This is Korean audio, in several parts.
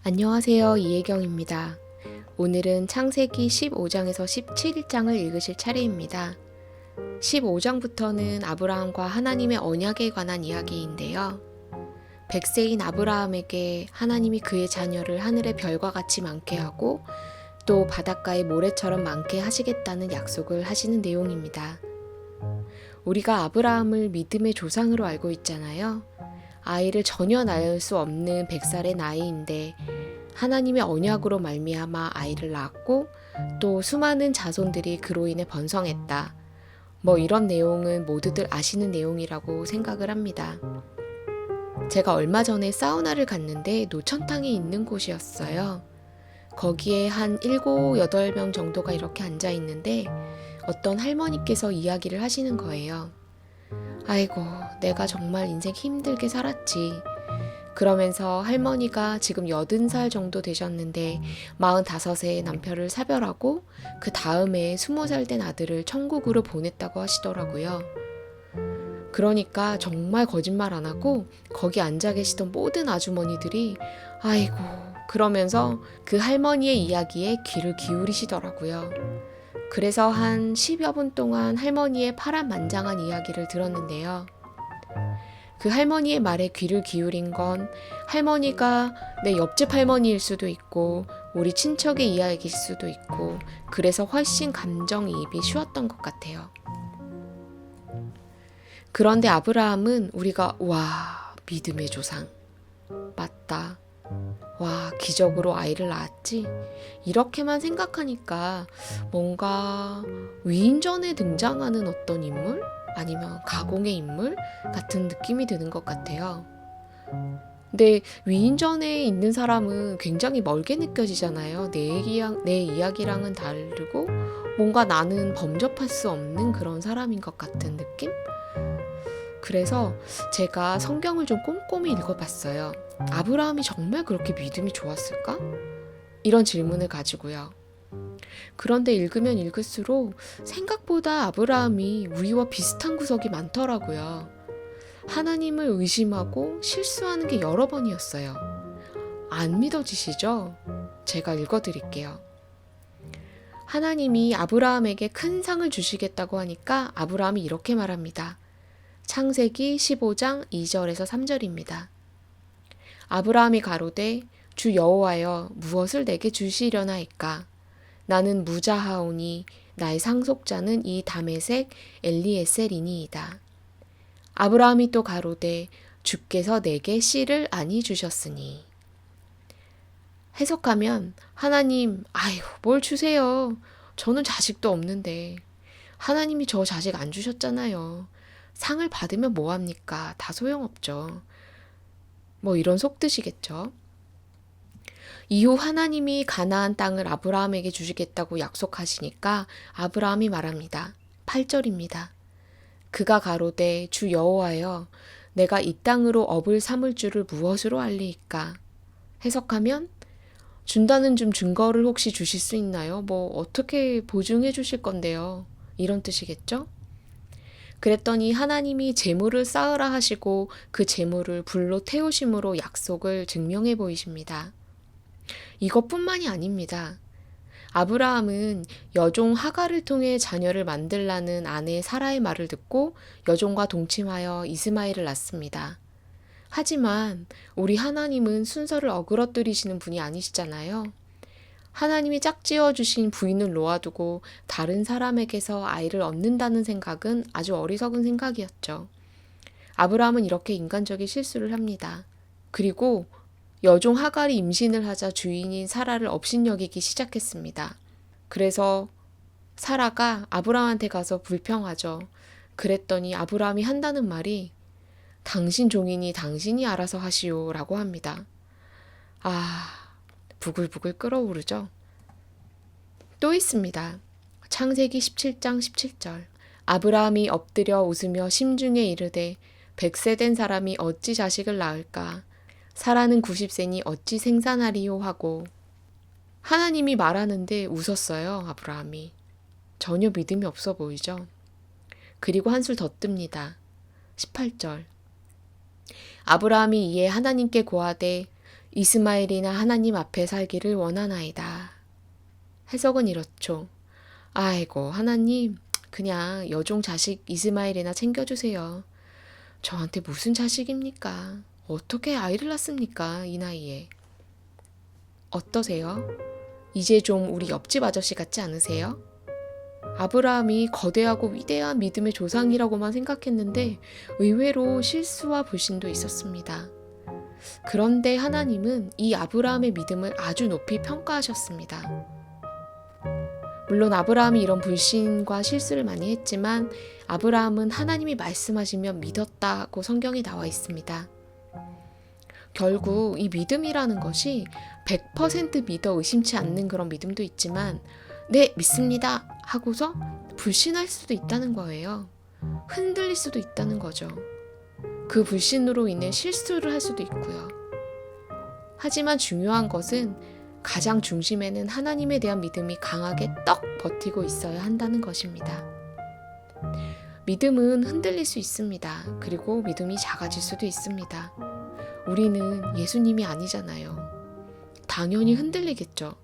안녕하세요. 이혜경입니다. 오늘은 창세기 15장에서 17장을 읽으실 차례입니다. 15장부터는 아브라함과 하나님의 언약에 관한 이야기인데요. 100세인 아브라함에게 하나님이 그의 자녀를 하늘의 별과 같이 많게 하고 또 바닷가의 모래처럼 많게 하시겠다는 약속을 하시는 내용입니다. 우리가 아브라함을 믿음의 조상으로 알고 있잖아요. 아이를 전혀 낳을 수 없는 100살의 나이인데 하나님의 언약으로 말미암아 아이를 낳았고 또 수많은 자손들이 그로 인해 번성했다. 이런 내용은 모두들 아시는 내용이라고 생각을 합니다. 제가 얼마 전에 사우나를 갔는데 노천탕에 있는 곳이었어요. 거기에 한 7, 8명 정도가 이렇게 앉아 있는데 어떤 할머니께서 이야기를 하시는 거예요. 아이고, 내가 정말 인생 힘들게 살았지. 그러면서 할머니가 지금 80살 정도 되셨는데 45세 남편을 사별하고 그 다음에 20살 된 아들을 천국으로 보냈다고 하시더라고요. 그러니까 정말 거짓말 안 하고 거기 앉아 계시던 모든 아주머니들이 아이고 그러면서 그 할머니의 이야기에 귀를 기울이시더라고요. 그래서 한 10여 분 동안 할머니의 파란만장한 이야기를 들었는데요. 그 할머니의 말에 귀를 기울인 건 할머니가 내 옆집 할머니일 수도 있고 우리 친척의 이야기일 수도 있고 그래서 훨씬 감정이입이 쉬웠던 것 같아요. 그런데 아브라함은 우리가 와 믿음의 조상 맞다. 와 기적으로 아이를 낳았지? 이렇게만 생각하니까 뭔가 위인전에 등장하는 어떤 인물? 아니면 가공의 인물? 같은 느낌이 드는 것 같아요. 근데 위인전에 있는 사람은 굉장히 멀게 느껴지잖아요. 내 이야기랑은 다르고 뭔가 나는 범접할 수 없는 그런 사람인 것 같은 느낌? 그래서 제가 성경을 좀 꼼꼼히 읽어봤어요. 아브라함이 정말 그렇게 믿음이 좋았을까? 이런 질문을 가지고요. 그런데 읽으면 읽을수록 생각보다 아브라함이 우리와 비슷한 구석이 많더라고요. 하나님을 의심하고 실수하는 게 여러 번이었어요. 안 믿어지시죠? 제가 읽어드릴게요. 하나님이 아브라함에게 큰 상을 주시겠다고 하니까 아브라함이 이렇게 말합니다. 창세기 15장 2절에서 3절입니다. 아브라함이 가로되 주 여호와여 무엇을 내게 주시려나이까? 나는 무자하오니 나의 상속자는 이 다메색 엘리에셀이니이다. 아브라함이 또 가로되 주께서 내게 씨를 아니 주셨으니. 해석하면 하나님 아유 뭘 주세요. 저는 자식도 없는데 하나님이 저 자식 안 주셨잖아요. 상을 받으면 뭐합니까? 다 소용없죠. 이런 속뜻이겠죠. 이후 하나님이 가나안 땅을 아브라함에게 주시겠다고 약속하시니까 아브라함이 말합니다. 8절입니다. 그가 가로되 주 여호와여 내가 이 땅으로 업을 삼을 줄을 무엇으로 알리이까? 해석하면 준다는 좀 증거를 혹시 주실 수 있나요? 어떻게 보증해 주실 건데요? 이런 뜻이겠죠? 그랬더니 하나님이 재물을 쌓으라 하시고 그 재물을 불로 태우심으로 약속을 증명해 보이십니다. 이것뿐만이 아닙니다. 아브라함은 여종 하갈을 통해 자녀를 만들라는 아내 사라의 말을 듣고 여종과 동침하여 이스마엘을 낳습니다. 하지만 우리 하나님은 순서를 어그러뜨리시는 분이 아니시잖아요. 하나님이 짝지어 주신 부인을 놓아두고 다른 사람에게서 아이를 얻는다는 생각은 아주 어리석은 생각이었죠. 아브라함은 이렇게 인간적인 실수를 합니다. 그리고 여종 하갈이 임신을 하자 주인인 사라를 업신여기기 시작했습니다. 그래서 사라가 아브라함한테 가서 불평하죠. 그랬더니 아브라함이 한다는 말이 당신 종이니 당신이 알아서 하시오 라고 합니다. 부글부글 끓어오르죠. 또 있습니다. 창세기 17장 17절 아브라함이 엎드려 웃으며 심중에 이르되 100세 된 사람이 어찌 자식을 낳을까? 사라는 90세니 어찌 생산하리요 하고 하나님이 말하는데 웃었어요. 아브라함이. 전혀 믿음이 없어 보이죠. 그리고 한술 더 뜹니다. 18절 아브라함이 이에 하나님께 고하되 이스마엘이나 하나님 앞에 살기를 원하나이다. 해석은 이렇죠. 아이고, 하나님, 그냥 여종 자식 이스마엘이나 챙겨주세요. 저한테 무슨 자식입니까? 어떻게 아이를 낳습니까? 이 나이에. 어떠세요? 이제 좀 우리 옆집 아저씨 같지 않으세요? 아브라함이 거대하고 위대한 믿음의 조상이라고만 생각했는데 의외로 실수와 불신도 있었습니다. 그런데 하나님은 이 아브라함의 믿음을 아주 높이 평가하셨습니다. 물론 아브라함이 이런 불신과 실수를 많이 했지만 아브라함은 하나님이 말씀하시면 믿었다고 성경에 나와 있습니다. 결국 이 믿음이라는 것이 100% 믿어 의심치 않는 그런 믿음도 있지만 네, 믿습니다 하고서 불신할 수도 있다는 거예요. 흔들릴 수도 있다는 거죠. 그 불신으로 인해 실수를 할 수도 있고요. 하지만 중요한 것은 가장 중심에는 하나님에 대한 믿음이 강하게 떡 버티고 있어야 한다는 것입니다. 믿음은 흔들릴 수 있습니다. 그리고 믿음이 작아질 수도 있습니다. 우리는 예수님이 아니잖아요. 당연히 흔들리겠죠.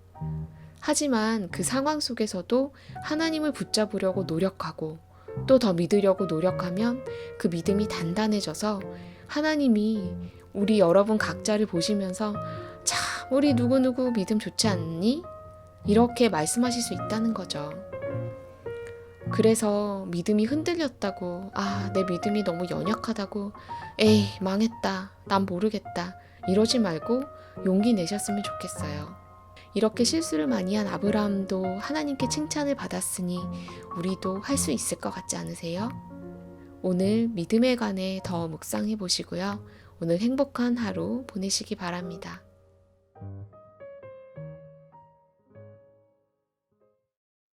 하지만 그 상황 속에서도 하나님을 붙잡으려고 노력하고 또 더 믿으려고 노력하면 그 믿음이 단단해져서 하나님이 우리 여러분 각자를 보시면서 참 우리 누구누구 믿음 좋지 않니? 이렇게 말씀하실 수 있다는 거죠. 그래서 믿음이 흔들렸다고 내 믿음이 너무 연약하다고 에이 망했다 난 모르겠다 이러지 말고 용기 내셨으면 좋겠어요. 이렇게 실수를 많이 한 아브라함도 하나님께 칭찬을 받았으니 우리도 할 수 있을 것 같지 않으세요? 오늘 믿음에 관해 더 묵상해 보시고요. 오늘 행복한 하루 보내시기 바랍니다.